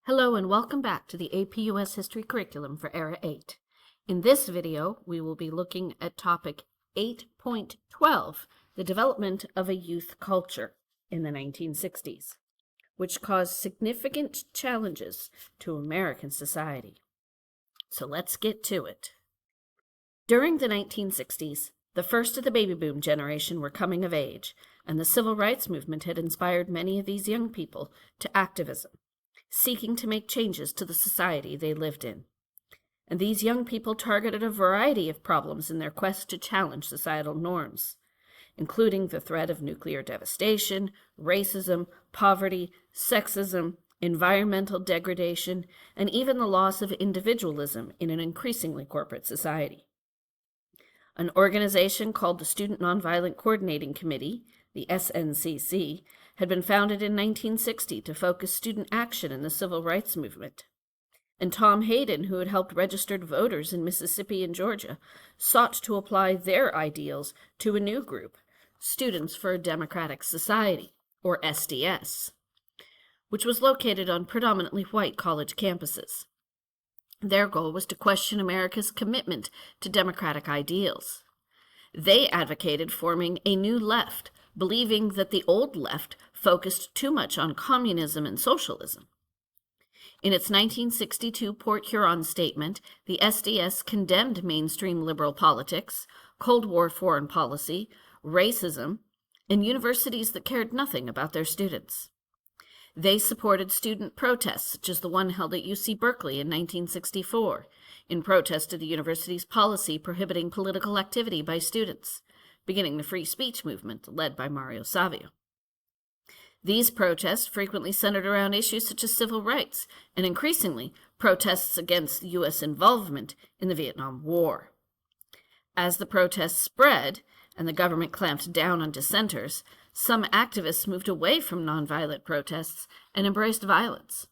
Hello and welcome back to the APUS History Curriculum for Era 8. In this video, we will be looking at topic 8.12, the development of a youth culture in the 1960s, which caused significant challenges to American society. So let's get to it. During the 1960s, the first of the baby boom generation were coming of age, and the civil rights movement had inspired many of these young people to activism, seeking to make changes to the society they lived in. And these young people targeted a variety of problems in their quest to challenge societal norms, including the threat of nuclear devastation, racism, poverty, sexism, environmental degradation, and even the loss of individualism in an increasingly corporate society. An organization called the Student Nonviolent Coordinating Committee, the SNCC, had been founded in 1960 to focus student action in the civil rights movement. And Tom Hayden, who had helped registered voters in Mississippi and Georgia, sought to apply their ideals to a new group, Students for a Democratic Society, or SDS, which was located on predominantly white college campuses. Their goal was to question America's commitment to democratic ideals. They advocated forming a new left, believing that the old left focused too much on communism and socialism. In its 1962 Port Huron statement, the SDS condemned mainstream liberal politics, Cold War foreign policy, racism, and universities that cared nothing about their students. They supported student protests, such as the one held at UC Berkeley in 1964, in protest to the university's policy prohibiting political activity by students, beginning the free speech movement led by Mario Savio. These protests frequently centered around issues such as civil rights, and increasingly protests against U.S. involvement in the Vietnam War. As the protests spread, and the government clamped down on dissenters, some activists moved away from nonviolent protests and embraced violence.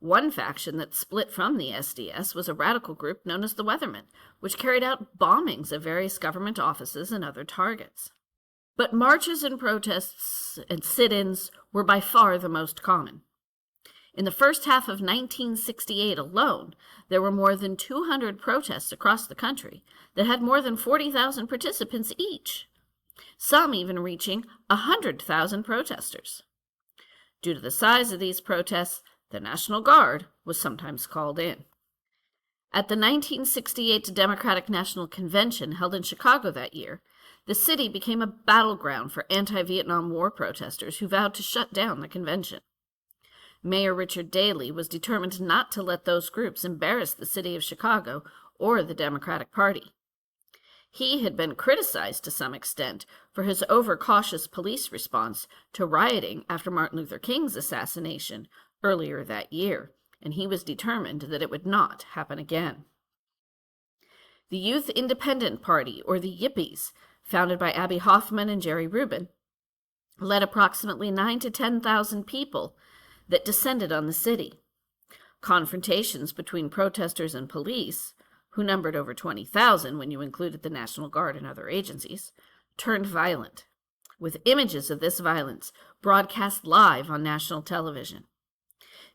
One faction that split from the SDS was a radical group known as the Weathermen, which carried out bombings of various government offices and other targets. But marches and protests and sit-ins were by far the most common. In the first half of 1968 alone, there were more than 200 protests across the country that had more than 40,000 participants each, some even reaching 100,000 protesters. Due to the size of these protests, the National Guard was sometimes called in. At the 1968 Democratic National Convention held in Chicago that year, the city became a battleground for anti-Vietnam War protesters who vowed to shut down the convention. Mayor Richard Daley was determined not to let those groups embarrass the city of Chicago or the Democratic Party. He had been criticized to some extent for his overcautious police response to rioting after Martin Luther King's assassination earlier that year, and he was determined that it would not happen again. The Youth Independent Party, or the Yippies, founded by Abby Hoffman and Jerry Rubin, led approximately 9,000 to 10,000 people that descended on the city. Confrontations between protesters and police, who numbered over 20,000 when you included the National Guard and other agencies, turned violent, with images of this violence broadcast live on national television.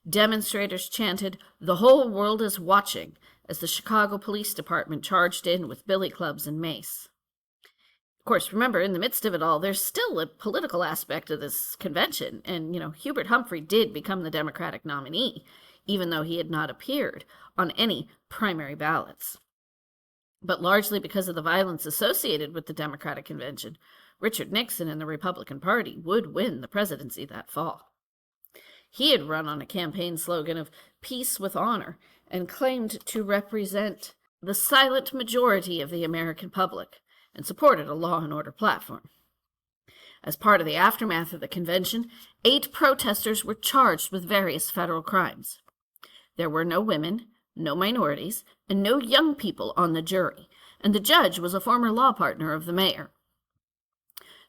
Demonstrators chanted, "The whole world is watching," as the Chicago Police Department charged in with billy clubs and mace. Of course, remember, in the midst of it all, there's still a political aspect of this convention, and, Hubert Humphrey did become the Democratic nominee, even though he had not appeared on any primary ballots. But largely because of the violence associated with the Democratic convention, Richard Nixon and the Republican Party would win the presidency that fall. He had run on a campaign slogan of peace with honor and claimed to represent the silent majority of the American public, and supported a law and order platform. As part of the aftermath of the convention, 8 protesters were charged with various federal crimes. There were no women, no minorities, and no young people on the jury, and the judge was a former law partner of the mayor.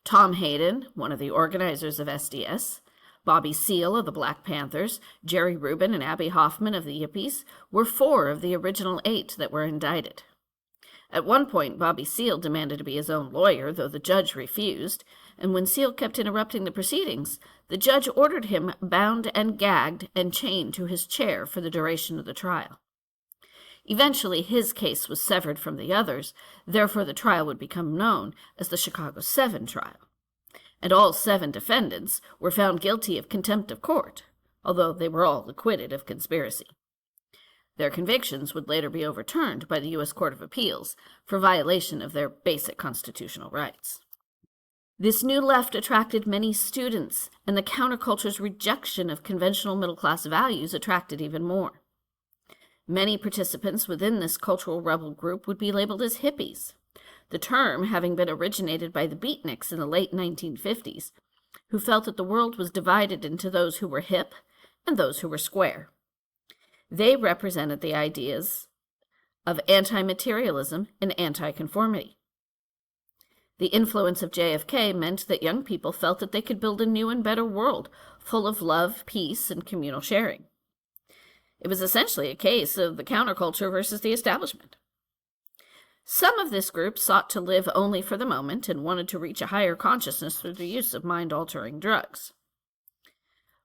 Tom Hayden, one of the organizers of SDS, Bobby Seale of the Black Panthers, Jerry Rubin, and Abby Hoffman of the Yippies were 4 of the original 8 that were indicted. At one point, Bobby Seale demanded to be his own lawyer, though the judge refused, and when Seale kept interrupting the proceedings, the judge ordered him bound and gagged and chained to his chair for the duration of the trial. Eventually, his case was severed from the others, therefore the trial would become known as the Chicago 7 trial. And all 7 defendants were found guilty of contempt of court, although they were all acquitted of conspiracy. Their convictions would later be overturned by the U.S. Court of Appeals for violation of their basic constitutional rights. This new left attracted many students, and the counterculture's rejection of conventional middle-class values attracted even more. Many participants within this cultural rebel group would be labeled as hippies, the term having been originated by the beatniks in the late 1950s, who felt that the world was divided into those who were hip and those who were square. They represented the ideas of anti-materialism and anti-conformity. The influence of JFK meant that young people felt that they could build a new and better world full of love, peace, and communal sharing. It was essentially a case of the counterculture versus the establishment. Some of this group sought to live only for the moment and wanted to reach a higher consciousness through the use of mind-altering drugs.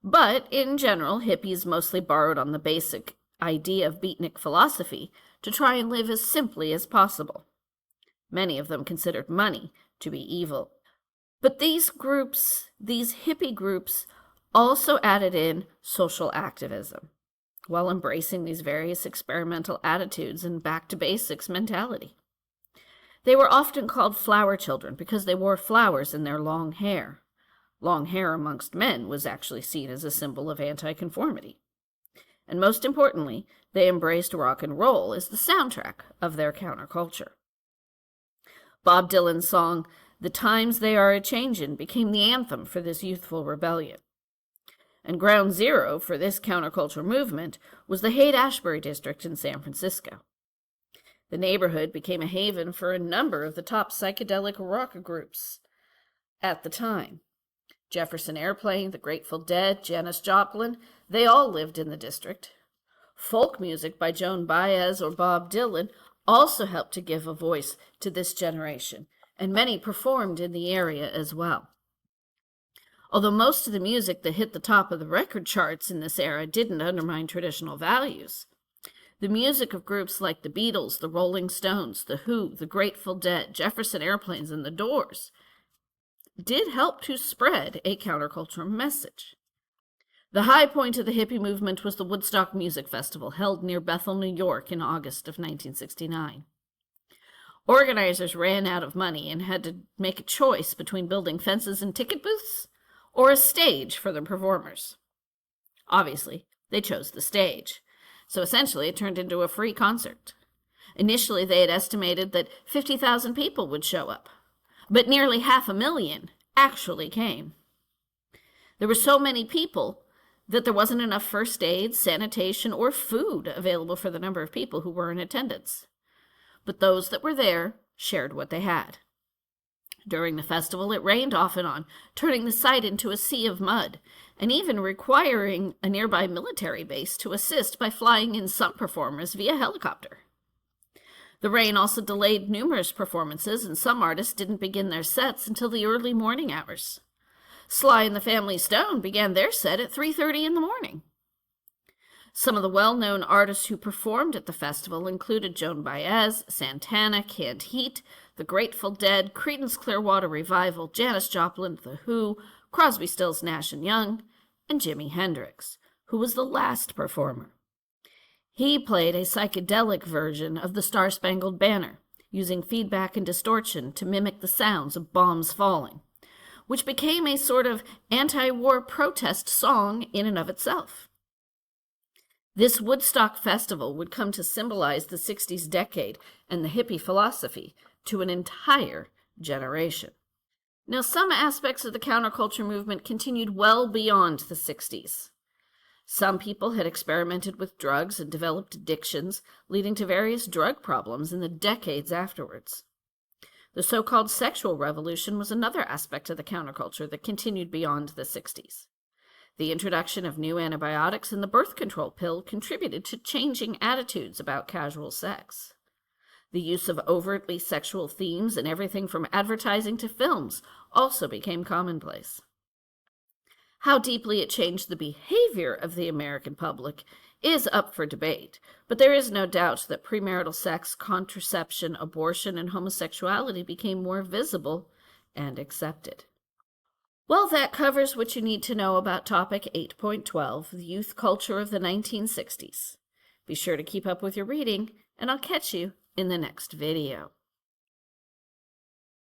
But, in general, hippies mostly borrowed on the basic idea of beatnik philosophy to try and live as simply as possible. Many of them considered money to be evil. But these hippie groups, also added in social activism, while embracing these various experimental attitudes and back-to-basics mentality. They were often called flower children because they wore flowers in their long hair. Long hair amongst men was actually seen as a symbol of anti-conformity. And most importantly, they embraced rock and roll as the soundtrack of their counterculture. Bob Dylan's song, "The Times They Are A-Changin'," became the anthem for this youthful rebellion. And ground zero for this counterculture movement was the Haight-Ashbury district in San Francisco. The neighborhood became a haven for a number of the top psychedelic rock groups at the time. Jefferson Airplane, the Grateful Dead, Janis Joplin, they all lived in the district. Folk music by Joan Baez or Bob Dylan also helped to give a voice to this generation, and many performed in the area as well. Although most of the music that hit the top of the record charts in this era didn't undermine traditional values, the music of groups like the Beatles, the Rolling Stones, the Who, the Grateful Dead, Jefferson Airplanes, and the Doors did help to spread a counterculture message. The high point of the hippie movement was the Woodstock Music Festival, held near Bethel, New York in August of 1969. Organizers ran out of money and had to make a choice between building fences and ticket booths or a stage for the performers. Obviously, they chose the stage, so essentially it turned into a free concert. Initially, they had estimated that 50,000 people would show up, but nearly 500,000 actually came. There were so many people that there wasn't enough first aid, sanitation, or food available for the number of people who were in attendance. But those that were there shared what they had. During the festival, it rained off and on, turning the site into a sea of mud, and even requiring a nearby military base to assist by flying in some performers via helicopter. The rain also delayed numerous performances, and some artists didn't begin their sets until the early morning hours. Sly and the Family Stone began their set at 3:30 in the morning. Some of the well-known artists who performed at the festival included Joan Baez, Santana, Canned Heat, the Grateful Dead, Creedence Clearwater Revival, Janis Joplin, The Who, Crosby, Stills, Nash & Young, and Jimi Hendrix, who was the last performer. He played a psychedelic version of the Star-Spangled Banner, using feedback and distortion to mimic the sounds of bombs falling, which became a sort of anti-war protest song in and of itself. This Woodstock Festival would come to symbolize the 60s decade and the hippie philosophy to an entire generation. Now, some aspects of the counterculture movement continued well beyond the 60s. Some people had experimented with drugs and developed addictions, leading to various drug problems in the decades afterwards. The so-called sexual revolution was another aspect of the counterculture that continued beyond the 60s. The introduction of new antibiotics and the birth control pill contributed to changing attitudes about casual sex. The use of overtly sexual themes in everything from advertising to films also became commonplace. How deeply it changed the behavior of the American public is up for debate, but there is no doubt that premarital sex, contraception, abortion, and homosexuality became more visible and accepted. Well, that covers what you need to know about topic 8.12, the youth culture of the 1960s. Be sure to keep up with your reading, and I'll catch you in the next video.